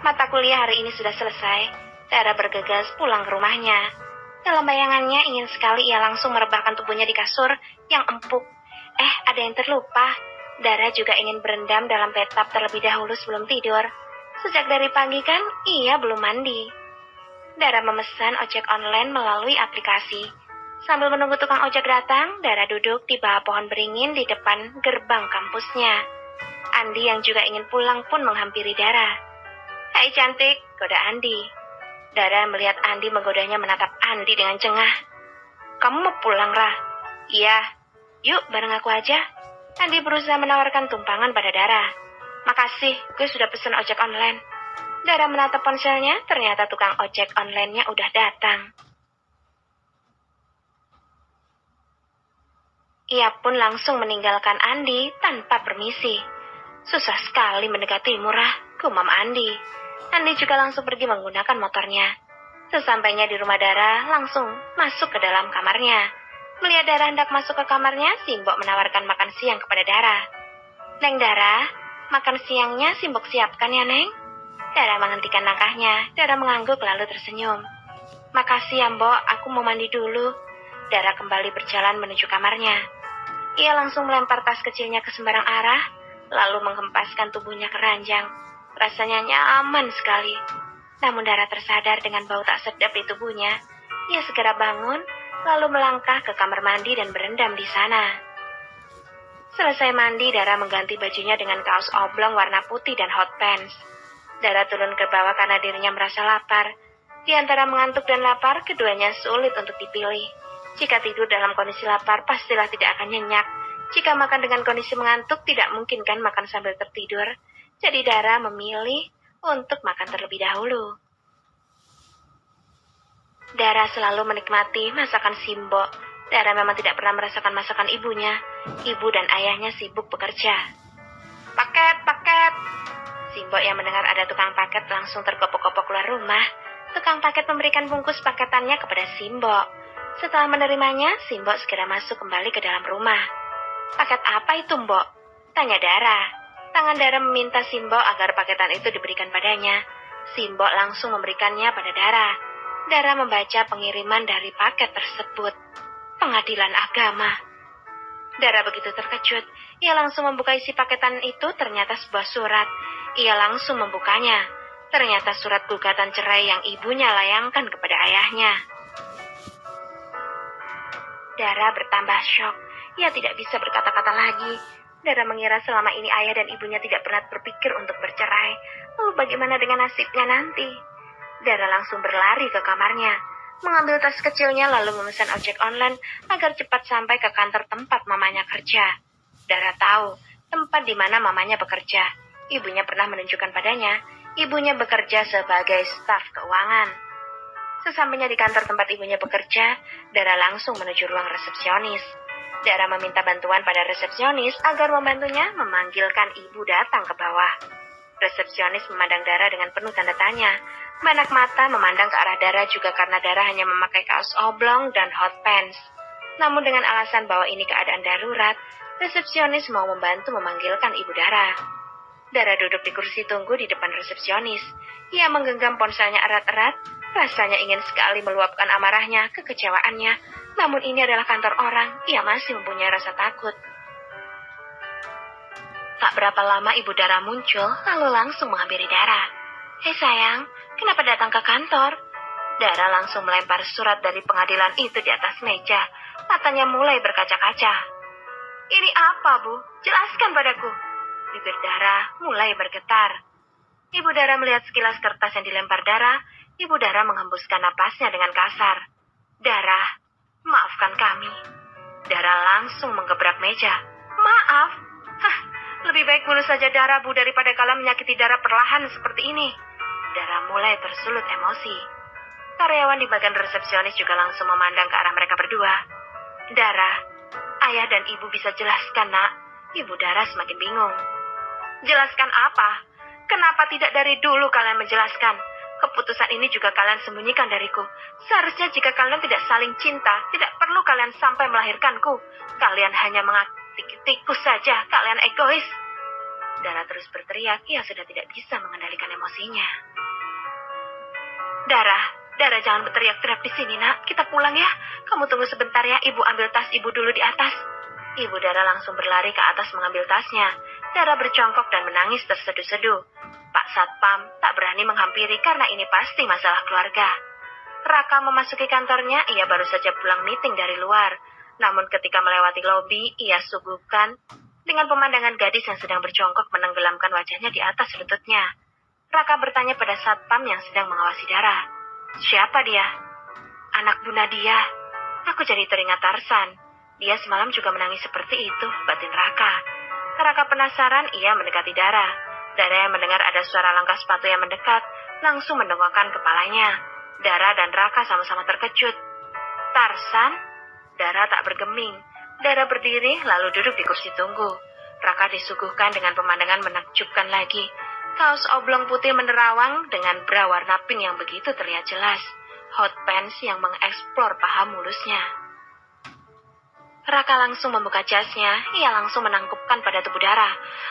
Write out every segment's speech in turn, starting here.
Mata kuliah hari ini sudah selesai. Dara bergegas pulang ke rumahnya. Dalam bayangannya ingin sekali ia langsung merebahkan tubuhnya di kasur yang empuk. Ada yang terlupa. Dara juga ingin berendam dalam bathtub terlebih dahulu sebelum tidur. Sejak dari pagi kan ia belum mandi. Dara memesan ojek online melalui aplikasi. Sambil menunggu tukang ojek datang, Dara duduk di bawah pohon beringin di depan gerbang kampusnya. Andi yang juga ingin pulang pun menghampiri Dara. "Hai cantik," goda Andi. Dara melihat Andi menggodanya menatap Andi dengan cengah. "Kamu mau pulang, Rah?" "Iya." "Yuk, bareng aku aja." Andi berusaha menawarkan tumpangan pada Dara. "Makasih, gue sudah pesan ojek online." Dara menatap ponselnya, ternyata tukang ojek online-nya udah datang. Ia pun langsung meninggalkan Andi tanpa permisi. "Susah sekali mendekatimu, Rah," gumam Andi. Andi juga langsung pergi menggunakan motornya. Sesampainya di rumah Dara, langsung masuk ke dalam kamarnya. Melihat Dara hendak masuk ke kamarnya, Simbok menawarkan makan siang kepada Dara. "Neng Dara, makan siangnya Simbok siapkan ya, Neng?" Dara menghentikan langkahnya. Dara mengangguk lalu tersenyum. "Makasih ya, Mbok, aku mau mandi dulu." Dara kembali berjalan menuju kamarnya. Ia langsung melempar tas kecilnya ke sembarang arah, lalu menghempaskan tubuhnya ke ranjang. Rasanya nyaman sekali. Namun Dara tersadar dengan bau tak sedap di tubuhnya. Ia segera bangun, lalu melangkah ke kamar mandi dan berendam di sana. Selesai mandi, Dara mengganti bajunya dengan kaos oblong warna putih dan hot pants. Dara turun ke bawah karena dirinya merasa lapar. Di antara mengantuk dan lapar, keduanya sulit untuk dipilih. Jika tidur dalam kondisi lapar, pastilah tidak akan nyenyak. Jika makan dengan kondisi mengantuk, tidak mungkin kan makan sambil tertidur. Jadi Dara memilih untuk makan terlebih dahulu. Dara selalu menikmati masakan Simbok. Dara memang tidak pernah merasakan masakan ibunya. Ibu dan ayahnya sibuk bekerja. "Paket, paket!" Simbok yang mendengar ada tukang paket langsung tergopok-gopok keluar rumah. Tukang paket memberikan bungkus paketannya kepada Simbok. Setelah menerimanya, Simbok segera masuk kembali ke dalam rumah. "Paket apa itu, Mbok?" tanya Dara. Tangan Dara meminta Simbok agar paketan itu diberikan padanya. Simbok langsung memberikannya pada Dara. Dara membaca pengiriman dari paket tersebut. Pengadilan agama. Dara begitu terkejut. Ia langsung membuka isi paketan itu, ternyata sebuah surat. Ia langsung membukanya. Ternyata surat gugatan cerai yang ibunya layangkan kepada ayahnya. Dara bertambah syok. Ia tidak bisa berkata-kata lagi. Dara mengira selama ini ayah dan ibunya tidak pernah berpikir untuk bercerai. Lalu bagaimana dengan nasibnya nanti? Dara langsung berlari ke kamarnya, mengambil tas kecilnya lalu memesan ojek online agar cepat sampai ke kantor tempat mamanya kerja. Dara tahu tempat di mana mamanya bekerja. Ibunya pernah menunjukkan padanya. Ibunya bekerja sebagai staf keuangan. Sesampainya di kantor tempat ibunya bekerja, Dara langsung menuju ruang resepsionis. Dara meminta bantuan pada resepsionis agar membantunya memanggilkan ibu datang ke bawah. Resepsionis memandang Dara dengan penuh tanda tanya. Banyak mata memandang ke arah Dara juga karena Dara hanya memakai kaos oblong dan hot pants. Namun dengan alasan bahwa ini keadaan darurat, resepsionis mau membantu memanggilkan ibu Dara. Dara duduk di kursi tunggu di depan resepsionis. Ia menggenggam ponselnya erat-erat. Rasanya ingin sekali meluapkan amarahnya, kekecewaannya. Namun ini adalah kantor orang, ia masih mempunyai rasa takut. Tak berapa lama ibu Dara muncul, lalu langsung menghampiri Dara. "Hei sayang, kenapa datang ke kantor?" Dara langsung melempar surat dari pengadilan itu di atas meja. Matanya mulai berkaca-kaca. "Ini apa, Bu? Jelaskan padaku." Bibir Dara mulai bergetar. Ibu Dara melihat sekilas kertas yang dilempar Dara. Ibu Dara menghembuskan napasnya dengan kasar. "Dara, maafkan kami." Dara langsung menggebrak meja. "Maaf? Lebih baik bunuh saja Dara, Bu, daripada kalian menyakiti Dara perlahan seperti ini." Dara mulai tersulut emosi. Karyawan di bagian resepsionis juga langsung memandang ke arah mereka berdua. "Dara, ayah dan ibu bisa jelaskan, Nak?" Ibu Dara semakin bingung. "Jelaskan apa? Kenapa tidak dari dulu kalian menjelaskan? Keputusan ini juga kalian sembunyikan dariku. Seharusnya jika kalian tidak saling cinta, tidak perlu kalian sampai melahirkanku. Kalian hanya mengaktifku saja, kalian egois." Dara terus berteriak, ia sudah tidak bisa mengendalikan emosinya. Dara jangan berteriak-teriak di sini, nak. Kita pulang ya. Kamu tunggu sebentar ya, ibu ambil tas ibu dulu di atas. Ibu Dara langsung berlari ke atas mengambil tasnya. Dara bercongkok dan menangis terseduh-seduh. Pak Satpam tak berani menghampiri karena ini pasti masalah keluarga. Raka memasuki kantornya, ia baru saja pulang meeting dari luar. Namun ketika melewati lobi, ia suguhkan dengan pemandangan gadis yang sedang berjongkok menenggelamkan wajahnya di atas lututnya. Raka bertanya pada Satpam yang sedang mengawasi Dara. Siapa dia? Anak Bu Nadia. Aku jadi teringat Tarsan. Dia semalam juga menangis seperti itu, batin Raka. Raka penasaran, ia mendekati Dara. Dara yang mendengar ada suara langkah sepatu yang mendekat, langsung mendongakkan kepalanya. Dara dan Raka sama-sama terkejut. Tarsan? Dara tak bergeming. Dara berdiri lalu duduk di kursi tunggu. Raka disuguhkan dengan pemandangan menakjubkan lagi. Kaos oblong putih menerawang dengan bra warna pink yang begitu terlihat jelas. Hot pants yang mengeksplor paha mulusnya. Raka langsung membuka jasnya. Ia langsung menangkupkan pada tubuh Dara.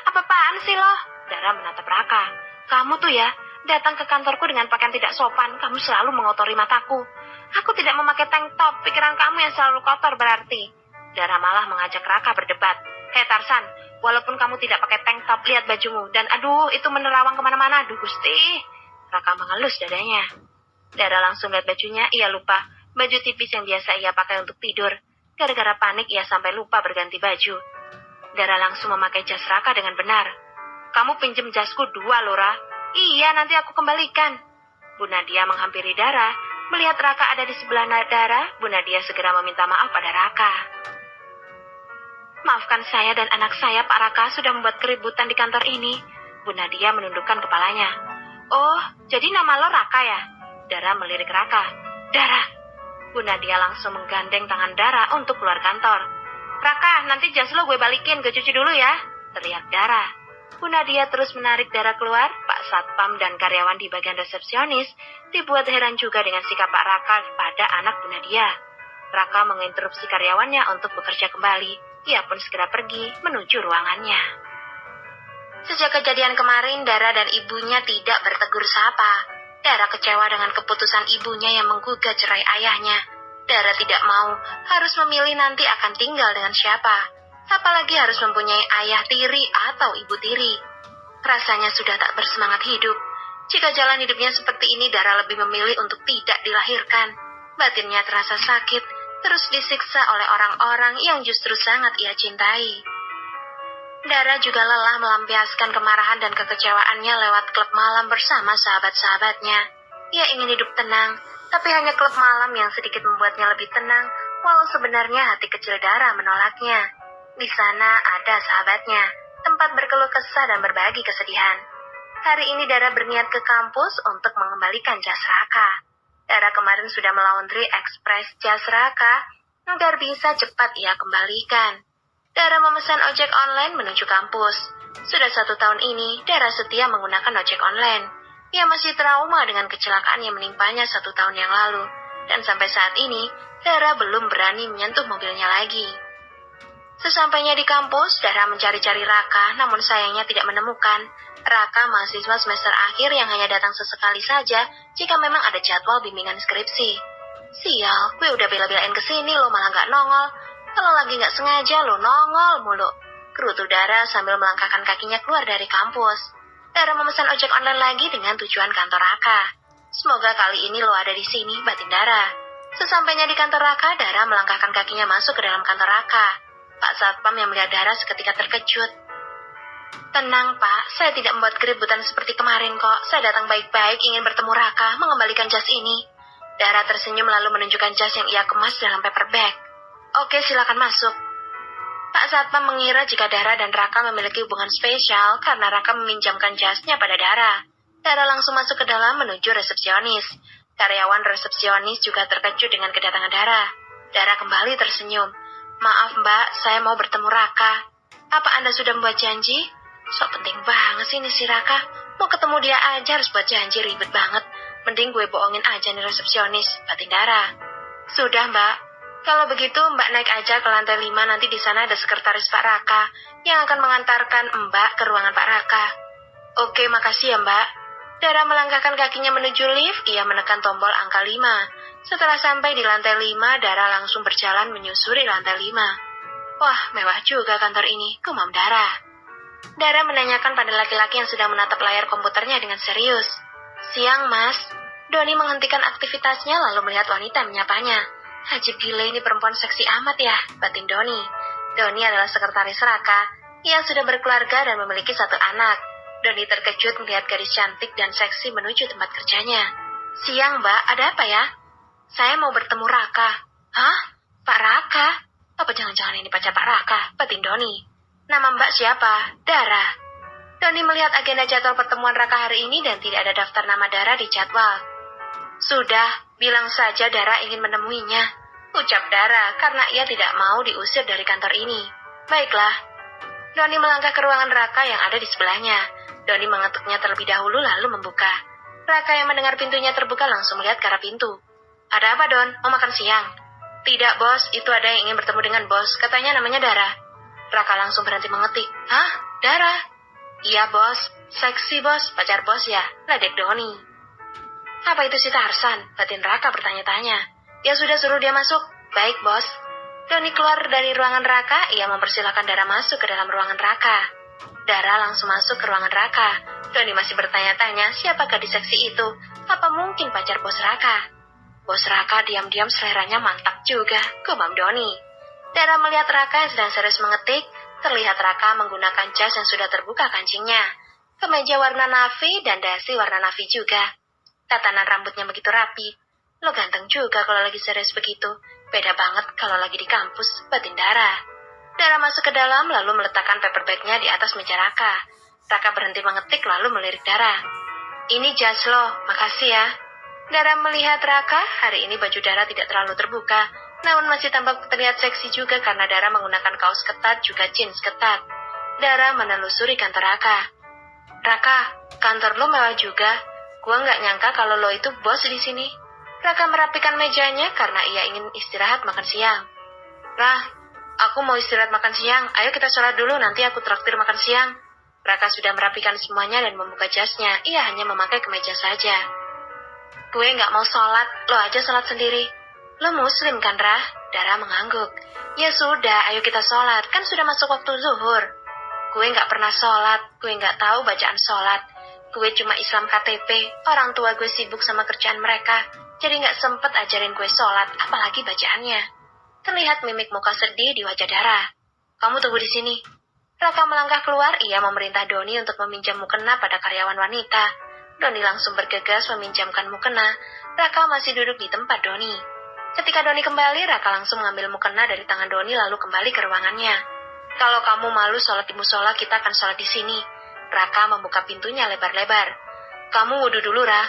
Apa-apaan sih lo? Dara menatap Raka. Kamu tuh ya, datang ke kantorku dengan pakaian tidak sopan. Kamu selalu mengotori mataku. Aku tidak memakai tank top. Pikiran kamu yang selalu kotor berarti. Dara malah mengajak Raka berdebat. Hei Tarsan, walaupun kamu tidak pakai tank top, lihat bajumu. Dan aduh, itu menerawang kemana-mana. Aduh Gusti. Raka mengelus dadanya. Dara langsung lihat bajunya, ia lupa. Baju tipis yang biasa ia pakai untuk tidur. Gara-gara panik, ia sampai lupa berganti baju. Dara langsung memakai jas Raka dengan benar. Kamu pinjem jasku 2, Lora. Iya, nanti aku kembalikan. Bu Nadia menghampiri Dara. Melihat Raka ada di sebelah Dara, Bu Nadia segera meminta maaf pada Raka. Maafkan saya dan anak saya, Pak Raka, sudah membuat keributan di kantor ini. Bu Nadia menundukkan kepalanya. Oh, jadi nama lo Raka ya? Dara melirik Raka. Dara. Bu Nadia langsung menggandeng tangan Dara untuk keluar kantor. Raka, nanti jas lo gue balikin, gue cuci dulu ya. Teriak Dara. Bu Nadia terus menarik Dara keluar. Pak Satpam dan karyawan di bagian resepsionis dibuat heran juga dengan sikap Pak Raka pada anak Bu Nadia. Raka menginterupsi karyawannya untuk bekerja kembali. Ia pun segera pergi menuju ruangannya. Sejak kejadian kemarin, Dara dan ibunya tidak bertegur sapa. Dara kecewa dengan keputusan ibunya yang menggugat cerai ayahnya. Dara tidak mau, harus memilih nanti akan tinggal dengan siapa. Apalagi harus mempunyai ayah tiri atau ibu tiri. Rasanya sudah tak bersemangat hidup. Jika jalan hidupnya seperti ini, Dara lebih memilih untuk tidak dilahirkan. Batinnya terasa sakit, terus disiksa oleh orang-orang yang justru sangat ia cintai. Dara juga lelah melampiaskan kemarahan dan kekecewaannya lewat klub malam bersama sahabat-sahabatnya. Ia ingin hidup tenang, tapi hanya klub malam yang sedikit membuatnya lebih tenang, walau sebenarnya hati kecil Dara menolaknya. Di sana ada sahabatnya, tempat berkeluh kesah dan berbagi kesedihan. Hari ini Dara berniat ke kampus untuk mengembalikan jas Raka. Dara kemarin sudah melaundry ekspres jas Raka agar bisa cepat ia kembalikan. Dara memesan ojek online menuju kampus. Sudah 1 tahun ini, Dara setia menggunakan ojek online. Ia masih trauma dengan kecelakaan yang menimpanya 1 tahun yang lalu. Dan sampai saat ini, Dara belum berani menyentuh mobilnya lagi. Sesampainya di kampus, Dara mencari-cari Raka, namun sayangnya tidak menemukan. Raka mahasiswa semester akhir yang hanya datang sesekali saja jika memang ada jadwal bimbingan skripsi. Sial, gue udah bela-belain kesini, lo malah gak nongol. Kalau lagi gak sengaja, lo nongol mulu. Kerutu Dara sambil melangkahkan kakinya keluar dari kampus. Dara memesan ojek online lagi dengan tujuan kantor Raka. Semoga kali ini lo ada di sini, batin Dara. Sesampainya di kantor Raka, Dara melangkahkan kakinya masuk ke dalam kantor Raka. Pak Satpam yang melihat Dara seketika terkejut. Tenang Pak, saya tidak membuat keributan seperti kemarin kok. Saya datang baik-baik ingin bertemu Raka, mengembalikan jas ini. Dara tersenyum lalu menunjukkan jas yang ia kemas dalam paper bag. Oke, silakan masuk. Pak Satpam mengira jika Dara dan Raka memiliki hubungan spesial karena Raka meminjamkan jasnya pada Dara. Dara langsung masuk ke dalam menuju resepsionis. Karyawan resepsionis juga terkejut dengan kedatangan Dara. Dara kembali tersenyum. Maaf Mbak, saya mau bertemu Raka. Apa Anda sudah membuat janji? Sok penting banget sih ini si Raka. Mau ketemu dia aja harus buat janji, ribet banget. Mending gue bohongin aja nih resepsionis, batin Dara. Sudah Mbak. Kalau begitu Mbak naik aja ke lantai 5, nanti di sana ada sekretaris Pak Raka yang akan mengantarkan Mbak ke ruangan Pak Raka. Oke, makasih ya Mbak. Dara melangkahkan kakinya menuju lift, ia menekan tombol angka 5. Setelah sampai di lantai 5, Dara langsung berjalan menyusuri lantai 5. Wah, mewah juga kantor ini, gumam Dara. Dara menanyakan pada laki-laki yang sedang menatap layar komputernya dengan serius. Siang, Mas. Doni menghentikan aktivitasnya lalu melihat wanita menyapanya. Ajib gila, ini perempuan seksi amat ya, batin Doni. Doni adalah sekretaris Raka. Ia sudah berkeluarga dan memiliki 1 anak. Doni terkejut melihat gadis cantik dan seksi menuju tempat kerjanya. Siang, Mbak, ada apa ya? Saya mau bertemu Raka. Hah? Pak Raka? Apa jangan-jangan ini pacar Pak Raka, batin Doni. Nama Mbak siapa? Dara. Doni melihat agenda jadwal pertemuan Raka hari ini dan tidak ada daftar nama Dara di jadwal. Sudah, bilang saja Dara ingin menemuinya, ucap Dara karena ia tidak mau diusir dari kantor ini. Baiklah. Doni melangkah ke ruangan Raka yang ada di sebelahnya. Doni mengetuknya terlebih dahulu lalu membuka. Raka yang mendengar pintunya terbuka langsung melihat ke arah pintu. Ada apa, Don? Mau makan siang? Tidak, Bos. Itu ada yang ingin bertemu dengan Bos. Katanya namanya Dara. Raka langsung berhenti mengetik. Hah? Dara? Iya, Bos. Seksi, Bos. Pacar Bos ya? Ledek Doni. Apa itu si Tarsan? Batin Raka bertanya-tanya. Ya sudah, suruh dia masuk. Baik, Bos. Doni keluar dari ruangan Raka, ia mempersilahkan Dara masuk ke dalam ruangan Raka. Dara langsung masuk ke ruangan Raka. Doni masih bertanya-tanya siapa gadis seksi itu. Apa mungkin pacar Bos Raka? Bos Raka diam-diam seleranya mantap juga, gumam Doni. Dara melihat Raka yang sedang serius mengetik. Terlihat Raka menggunakan jas yang sudah terbuka kancingnya. Kemeja warna navy dan dasi warna navy juga. Tatanan rambutnya begitu rapi. Lo ganteng juga kalau lagi serius begitu. Beda banget kalau lagi di kampus, batin Dara. Dara masuk ke dalam lalu meletakkan paper bag-nya di atas meja Raka. Raka berhenti mengetik lalu melirik Dara. Ini jas lo, makasih ya. Dara melihat Raka, hari ini baju Dara tidak terlalu terbuka, namun masih tampak terlihat seksi juga karena Dara menggunakan kaos ketat juga jeans ketat. Dara menelusuri kantor Raka. Raka, kantor lo mewah juga. Gua nggak nyangka kalau lo itu bos di sini. Raka merapikan mejanya karena ia ingin istirahat makan siang. Rah, aku mau istirahat makan siang. Ayo kita sholat dulu, nanti aku traktir makan siang. Raka sudah merapikan semuanya dan membuka jasnya. Ia hanya memakai kemeja saja. Gue nggak mau sholat, lo aja sholat sendiri. Lo muslim kan, Rah? Dara mengangguk. Ya sudah, ayo kita sholat. Kan sudah masuk waktu zuhur. Gue nggak pernah sholat, gue nggak tahu bacaan sholat. Gue cuma Islam KTP, orang tua gue sibuk sama kerjaan mereka, jadi nggak sempet ajarin gue sholat, apalagi bacaannya. Terlihat mimik muka sedih di wajah Dara. Kamu tunggu di sini. Raka melangkah keluar, ia memerintah Doni untuk meminjam mukena pada karyawan wanita. Doni langsung bergegas meminjamkan mukena. Raka masih duduk di tempat Doni. Ketika Doni kembali, Raka langsung mengambil mukena dari tangan Doni lalu kembali ke ruangannya. Kalau kamu malu sholat di musola, kita akan sholat di sini. Raka membuka pintunya lebar-lebar. Kamu wudhu dulu, Ra.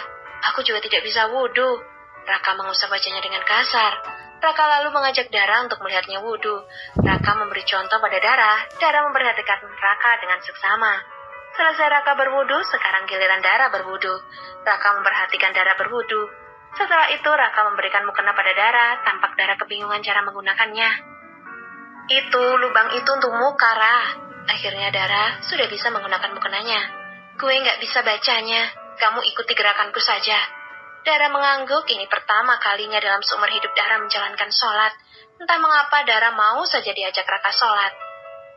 Aku juga tidak bisa wudhu. Raka mengusap wajahnya dengan kasar. Raka lalu mengajak Dara untuk melihatnya wudhu. Raka memberi contoh pada Dara. Dara memperhatikan Raka dengan seksama. Selesai Raka berwudhu, sekarang giliran Dara berwudhu. Raka memperhatikan Dara berwudhu. Setelah itu Raka memberikan mukena pada Dara. Tampak Dara kebingungan cara menggunakannya. Itu, lubang itu untuk muka, Ra. Akhirnya Dara sudah bisa menggunakan mukenanya. Gue nggak bisa bacanya. Kamu ikuti gerakanku saja. Dara mengangguk, ini pertama kalinya dalam seumur hidup Dara menjalankan sholat. Entah mengapa Dara mau saja diajak Raka sholat.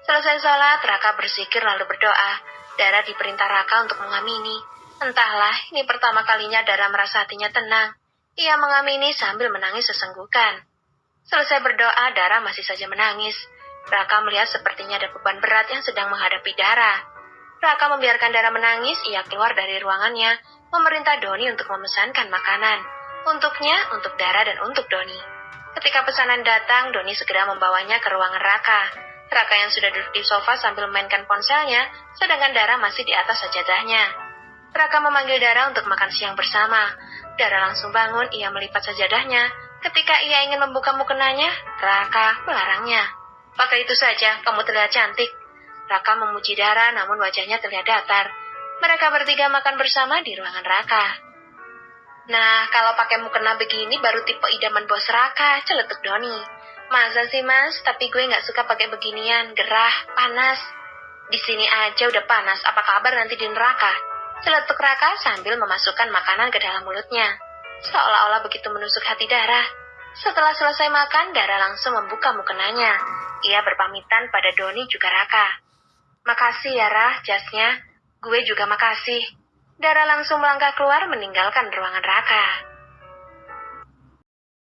Selesai sholat, Raka berzikir lalu berdoa. Dara diperintah Raka untuk mengamini. Entahlah, ini pertama kalinya Dara merasa hatinya tenang. Ia mengamini sambil menangis sesenggukan. Selesai berdoa, Dara masih saja menangis. Raka melihat sepertinya ada beban berat yang sedang menghadapi Dara. Raka membiarkan Dara menangis, ia keluar dari ruangannya, memerintah Doni untuk memesankan makanan. Untuknya, untuk Dara dan untuk Doni. Ketika pesanan datang, Doni segera membawanya ke ruangan Raka. Raka yang sudah duduk di sofa sambil memainkan ponselnya, sedangkan Dara masih di atas sajadahnya. Raka memanggil Dara untuk makan siang bersama. Dara langsung bangun, ia melipat sajadahnya. Ketika ia ingin membuka mukenanya, Raka melarangnya. Pakai itu saja, kamu terlihat cantik. Raka memuji Dara, namun wajahnya terlihat datar. Mereka bertiga makan bersama di ruangan Raka. Nah, kalau pakai mukena begini baru tipe idaman bos Raka, celetuk Doni. Masa sih mas, tapi gue nggak suka pakai beginian, gerah, panas. Di sini aja udah panas, apa kabar nanti di neraka? Celetuk Raka sambil memasukkan makanan ke dalam mulutnya. Seolah-olah begitu menusuk hati Dara. Setelah selesai makan, Dara langsung membuka mukenanya. Ia berpamitan pada Doni juga Raka. Makasih ya Rah, jasnya. Gue juga makasih. Dara langsung melangkah keluar meninggalkan ruangan Raka.